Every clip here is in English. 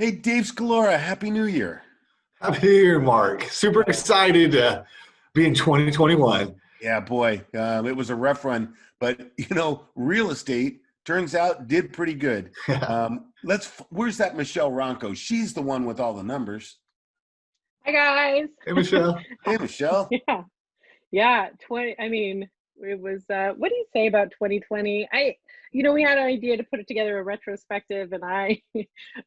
Hey, Dave Scalora, Happy New Year. Happy New Year, Mark. Super excited to be in 2021. Yeah, boy, it was a rough run, but real estate turns out did pretty good. Where's that Michelle Ronco? She's the one with all the numbers. Hi guys. Hey, Michelle. Hey, Michelle. Yeah. Yeah, 20 I mean, it was what do you say about 2020? We had an idea to put it together a retrospective and I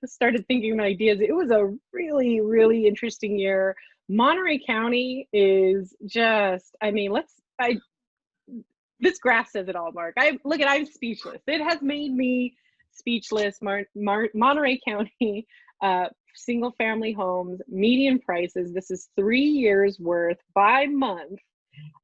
started thinking of ideas. It was a really, really interesting year. Monterey County is just, this graph says it all, Mark. I'm speechless. It has made me speechless. Monterey County, single family homes, median prices. This is 3 years worth by month.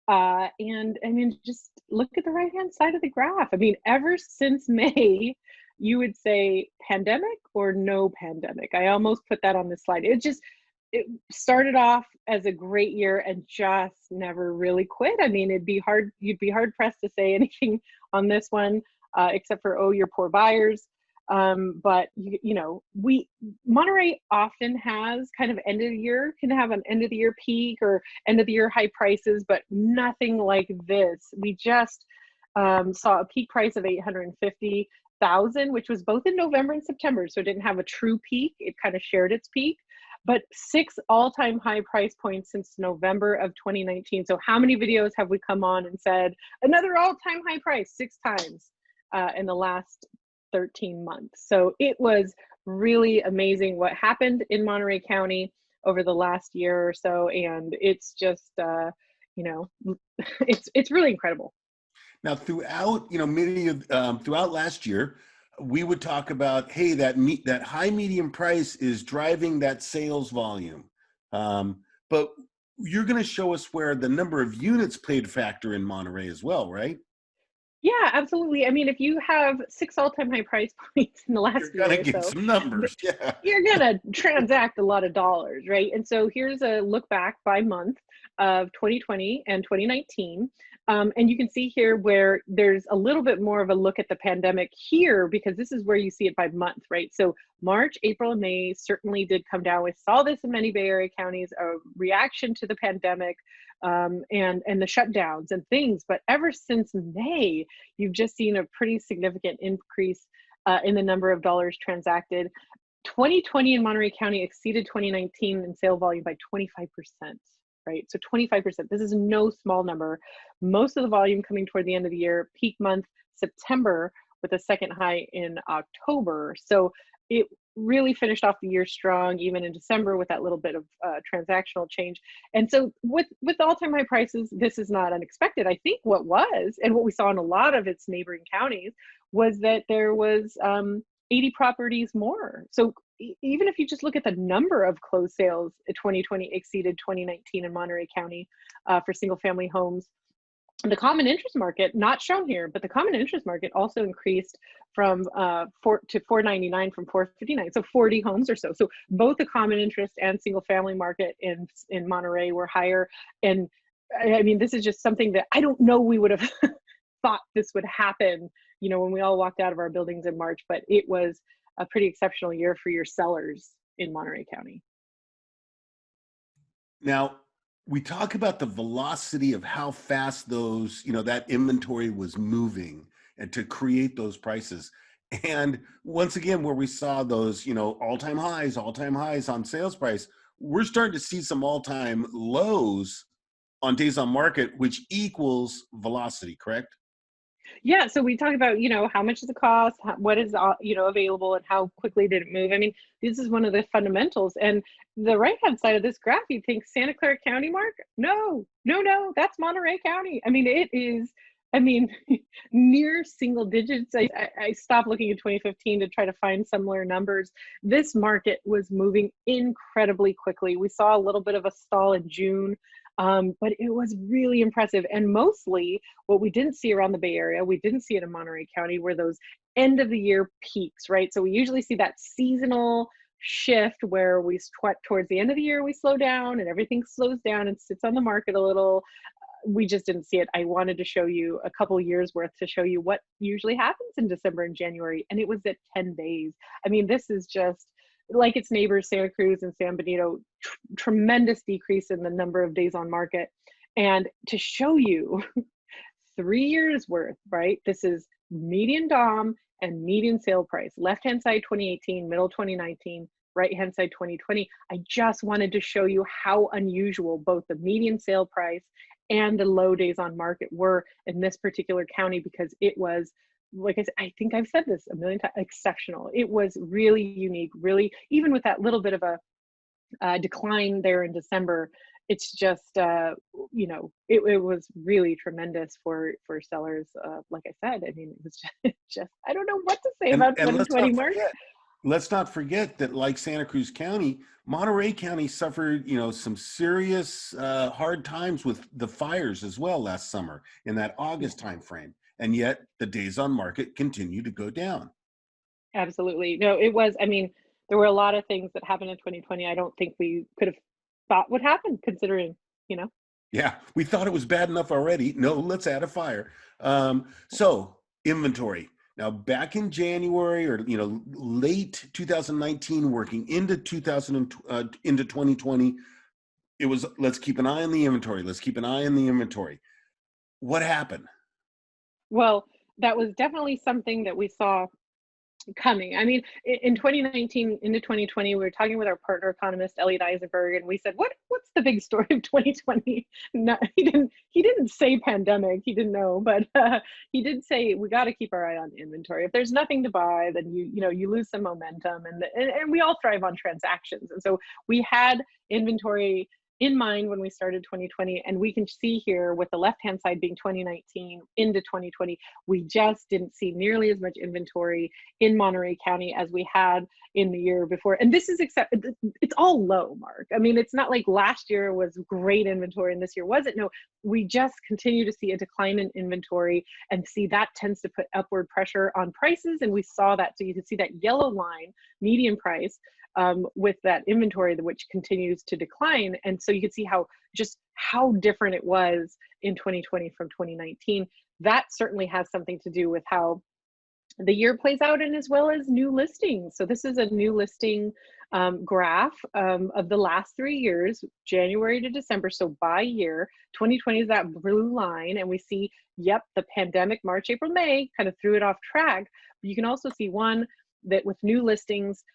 And I mean, just look at the right-hand side of the graph. I mean, ever since May, you would say pandemic or no pandemic. I almost put that on this slide. It started off as a great year and just never really quit. I mean, you'd be hard pressed to say anything on this one, except for, oh, you're poor buyers. But Monterey often has kind of can have an end of the year peak or end of the year high prices, but nothing like this. We just saw a peak price of 850,000, which was both in November and September. So it didn't have a true peak. It kind of shared its peak, but 6 all-time high price points since November of 2019. So how many videos have we come on and said another all-time high price 6 times in the last 13 months. So it was really amazing what happened in Monterey County over the last year or so, and it's just it's really incredible. Now, throughout last year, we would talk about, hey, that high medium price is driving that sales volume, but you're going to show us where the number of units played a factor in Monterey as well, right? Yeah, absolutely. I mean, if you have 6 all-time high price points in the last You're going year to or get so, some numbers. Yeah. you're gonna transact a lot of dollars, right? And so here's a look back by month of 2020 and 2019. And you can see here where there's a little bit more of a look at the pandemic here, because this is where you see it by month, right? So March, April, and May certainly did come down. We saw this in many Bay Area counties, a reaction to the pandemic and the shutdowns and things. But ever since May, you've just seen a pretty significant increase in the number of dollars transacted. 2020 in Monterey County exceeded 2019 in sale volume by 25%, right? So 25%, this is no small number. Most of the volume coming toward the end of the year, peak month, September, with a second high in October. So it really finished off the year strong, even in December with that little bit of transactional change. And so with all-time high prices, this is not unexpected. I think what was, and what we saw in a lot of its neighboring counties, was that there was 80 properties more. So even if you just look at the number of closed sales, 2020 exceeded 2019 in Monterey County for single family homes. The common interest market, not shown here, but the common interest market also increased from 499 from 459, so 40 homes or so. So both the common interest and single family market in Monterey were higher. And I mean, this is just something that I don't know we would have thought this would happen, when we all walked out of our buildings in March, but it was a pretty exceptional year for your sellers in Monterey County. Now, we talk about the velocity of how fast that inventory was moving and to create those prices. And once again, where we saw those, all-time highs on sales price, we're starting to see some all-time lows on days on market, which equals velocity, correct? Yeah, so we talk about, how much does it cost, what is, available, and how quickly did it move. I mean, this is one of the fundamentals. And the right-hand side of this graph, you think Santa Clara County, Mark? No, that's Monterey County. I mean, it is, near single digits. I stopped looking at 2015 to try to find similar numbers. This market was moving incredibly quickly. We saw a little bit of a stall in June. But it was really impressive. And mostly what we didn't see around the Bay Area, we didn't see it in Monterey County, were those end of the year peaks, right? So we usually see that seasonal shift where towards the end of the year, we slow down and everything slows down and sits on the market a little. We just didn't see it. I wanted to show you a couple years worth to show you what usually happens in December and January. And it was at 10 days. I mean, this is just like its neighbors, Santa Cruz and San Benito, tremendous decrease in the number of days on market. And to show you 3 years worth, right? This is median DOM and median sale price. Left-hand side 2018, middle 2019, right-hand side 2020. I just wanted to show you how unusual both the median sale price and the low days on market were in this particular county, because it was, like I said, I think I've said this a million times, exceptional. It was really unique, really, even with that little bit of a decline there in December, it's just, you know, it was really tremendous for sellers. Like I said, I mean, it was just I don't know what to say about And 2020, Mark. let's not forget that, like Santa Cruz County, Monterey County suffered, you know, some serious hard times with the fires as well last summer in that August timeframe, and yet the days on market continue to go down. Absolutely. No, it was, I mean, there were a lot of things that happened in 2020 I don't think we could have thought would happen, considering, you know. Yeah, we thought it was bad enough already. No, let's add a fire. So inventory. Now, back in January, or you know, late 2019, working into 2020, it was, let's keep an eye on the inventory. Let's keep an eye on the inventory. What happened? Well, that was definitely something that we saw coming. I mean, in 2019 into 2020, we were talking with our partner economist Elliot Eisenberg, and we said, "What's the big story of 2020?" No, he didn't say pandemic. He didn't know, but he did say we got to keep our eye on inventory. If there's nothing to buy, then you lose some momentum, and we all thrive on transactions, and so we had inventory in mind when we started 2020, and we can see here with the left-hand side being 2019 into 2020, we just didn't see nearly as much inventory in Monterey County as we had in the year before. And this is it's all low, Mark. I mean, it's not like last year was great inventory and this year wasn't. No, we just continue to see a decline in inventory, and see that tends to put upward pressure on prices. And we saw that. So you can see that yellow line, median price, with that inventory, which continues to decline. And so you can see how different it was in 2020 from 2019. That certainly has something to do with how the year plays out, and as well as new listings. So this is a new listing graph of the last 3 years, January to December. So by year, 2020 is that blue line, and we see, yep, the pandemic, March, April, May kind of threw it off track. But you can also see that with new listings,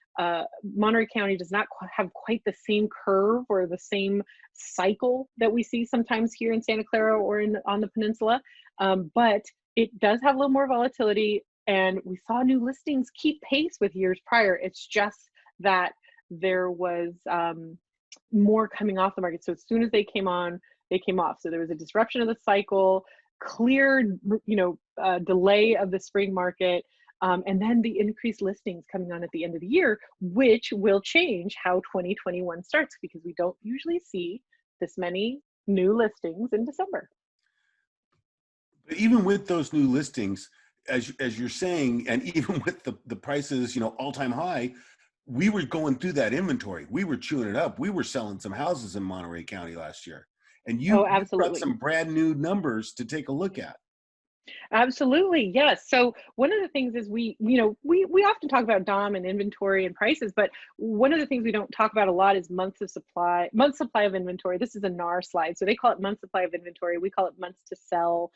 Monterey County does not have quite the same curve or the same cycle that we see sometimes here in Santa Clara or on the peninsula, but it does have a little more volatility, and we saw new listings keep pace with years prior. It's just that there was more coming off the market. So as soon as they came on, they came off. So there was a disruption of the cycle, clear delay of the spring market, and then the increased listings coming on at the end of the year, which will change how 2021 starts, because we don't usually see this many new listings in December. But even with those new listings, as you're saying, and even with the prices, all-time high, we were going through that inventory. We were chewing it up. We were selling some houses in Monterey County last year. And you brought some brand new numbers to take a look at. Absolutely, yes. So one of the things is we often talk about DOM and inventory and prices, but one of the things we don't talk about a lot is month supply of inventory. This is a NAR slide, so they call it month supply of inventory. We call it months to sell.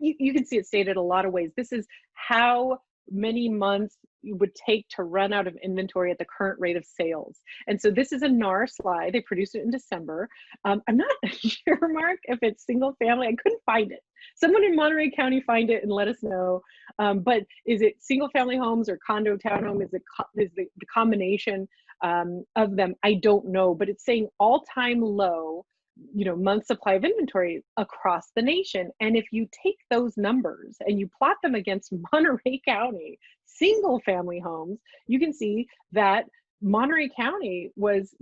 You can see it stated a lot of ways. This is how many months you would take to run out of inventory at the current rate of sales. And so this is a NAR slide. They produced it in December. I'm not sure, Mark, if it's single family. I couldn't find it. Someone in Monterey County find it and let us know. But is it single family homes or condo townhome? Is the combination of them? I don't know, but it's saying all-time low, month supply of inventory across the nation. And if you take those numbers and you plot them against Monterey County single family homes, you can see that Monterey County was,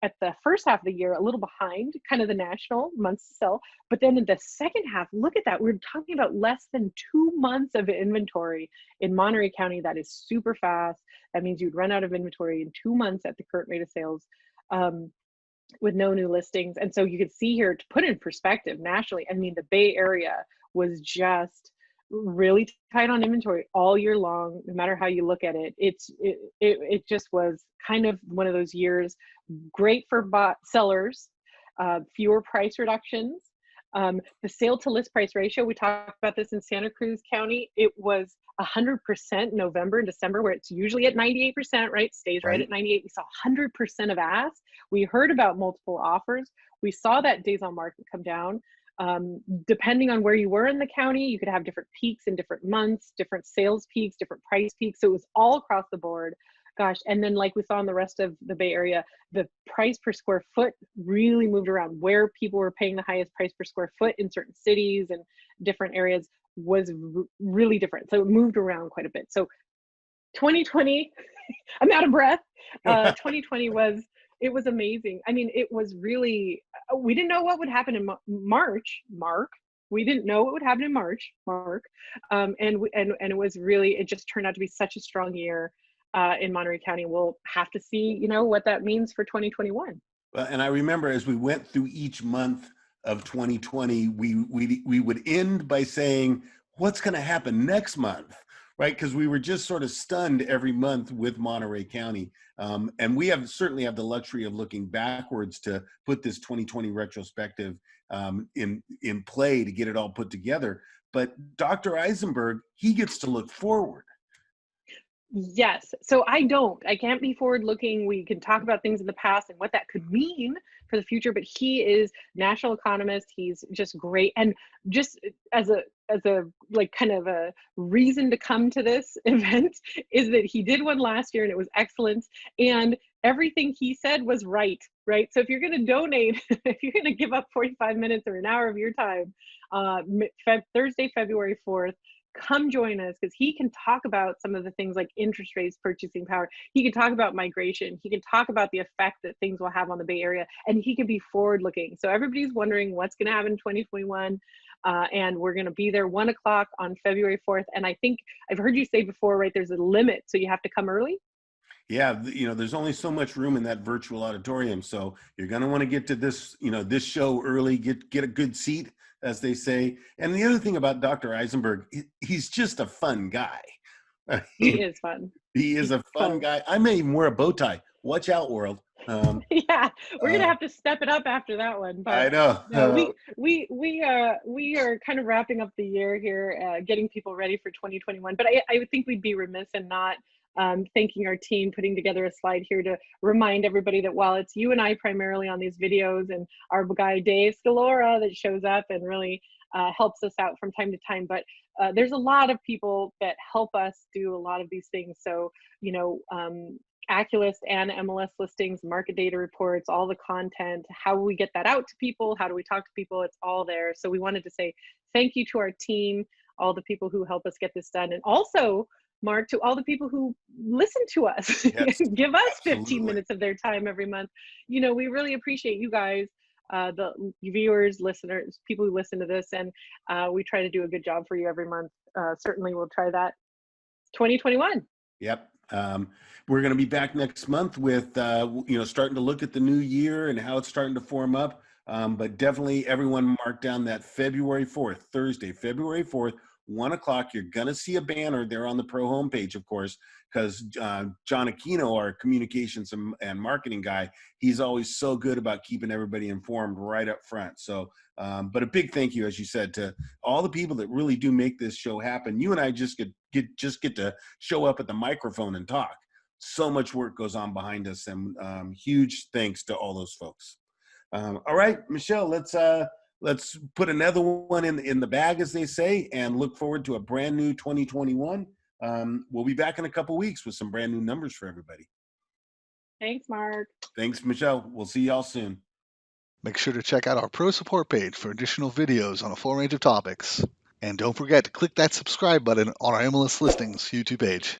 at the first half of the year, a little behind kind of the national months to sell. But then in the second half, look at that. We're talking about less than 2 months of inventory in Monterey County. That is super fast. That means you'd run out of inventory in 2 months at the current rate of sales. With no new listings. And so you can see here, to put in perspective nationally, I mean, the Bay Area was just really tight on inventory all year long, no matter how you look at it. It just was kind of one of those years, great for sellers, fewer price reductions. The sale to list price ratio, we talked about this in Santa Cruz County, it was 100% November and December, where it's usually at 98%, right? Stays right at 98. We saw 100% of asks. We heard about multiple offers. We saw that days on market come down. Depending on where you were in the county, you could have different peaks in different months, different sales peaks, different price peaks. So it was all across the board. Gosh, and then like we saw in the rest of the Bay Area, the price per square foot really moved around. Where people were paying the highest price per square foot in certain cities and different areas was really different. So it moved around quite a bit. So 2020, I'm out of breath. 2020 it was amazing. I mean, it was really, we didn't know what would happen in March, Mark. We didn't know what would happen in March, Mark. And it was really, it just turned out to be such a strong year in Monterey County. We'll have to see, you know, what that means for 2021. Well, and I remember as we went through each month of 2020, we would end by saying, what's going to happen next month? Right, because we were just sort of stunned every month with Monterey County, and we certainly have the luxury of looking backwards to put this 2020 retrospective in play to get it all put together. But Dr. Eisenberg, he gets to look forward. Yes. So I can't be forward looking. We can talk about things in the past and what that could mean for the future, but he is national economist. He's just great. And just as a like kind of a reason to come to this event is that he did one last year and it was excellent. And everything he said was right? So if you're going to donate, if you're going to give up 45 minutes or an hour of your time, Thursday, February 4th, come join us, because he can talk about some of the things like interest rates, purchasing power. He can talk about migration. He can talk about the effect that things will have on the Bay Area, and he can be forward looking. So everybody's wondering what's going to happen in 2021. And we're going to be there 1 o'clock on February 4th. And I think I've heard you say before, right, there's a limit, so you have to come early. Yeah, you know, there's only so much room in that virtual auditorium, so you're going to want to get to this, you know, this show early, get a good seat, as they say. And the other thing about Dr. Eisenberg, he's just a fun guy. He is fun. He is a fun guy. I may even wear a bow tie. Watch out, world. Yeah, we're gonna have to step it up after that one. But I know. No, we are kind of wrapping up the year here, getting people ready for 2021. But I would think we'd be remiss in not thanking our team, putting together a slide here to remind everybody that while it's you and I primarily on these videos, and our guy Dave Scalora that shows up and really helps us out from time to time, but there's a lot of people that help us do a lot of these things. So, you know, Aculist and MLS listings, market data reports, all the content, how we get that out to people, how do we talk to people, it's all there. So we wanted to say thank you to our team, all the people who help us get this done, and also, Mark, to all the people who listen to us, Yes, give us absolutely. 15 minutes of their time every month. You know, we really appreciate you guys, the viewers, listeners, people who listen to this, and we try to do a good job for you every month. Certainly we'll try that 2021. Yep. We're going to be back next month with, you know, starting to look at the new year and how it's starting to form up. But definitely everyone mark down that February 4th, Thursday, February 4th, 1 o'clock. You're going to see a banner there on the Pro homepage, of course, because John Aquino, our communications and marketing guy, he's always so good about keeping everybody informed right up front. So, but a big thank you, as you said, to all the people that really do make this show happen. You and I just get to show up at the microphone and talk. So much work goes on behind us, and huge thanks to all those folks. All right, Michelle, let's put another one in the bag, as they say, and look forward to a brand new 2021. We'll be back in a couple weeks with some brand new numbers for everybody. Thanks, Mark. Thanks, Michelle. We'll see y'all soon. Make sure to check out our Pro Support page for additional videos on a full range of topics. And don't forget to click that subscribe button on our MLS Listings YouTube page.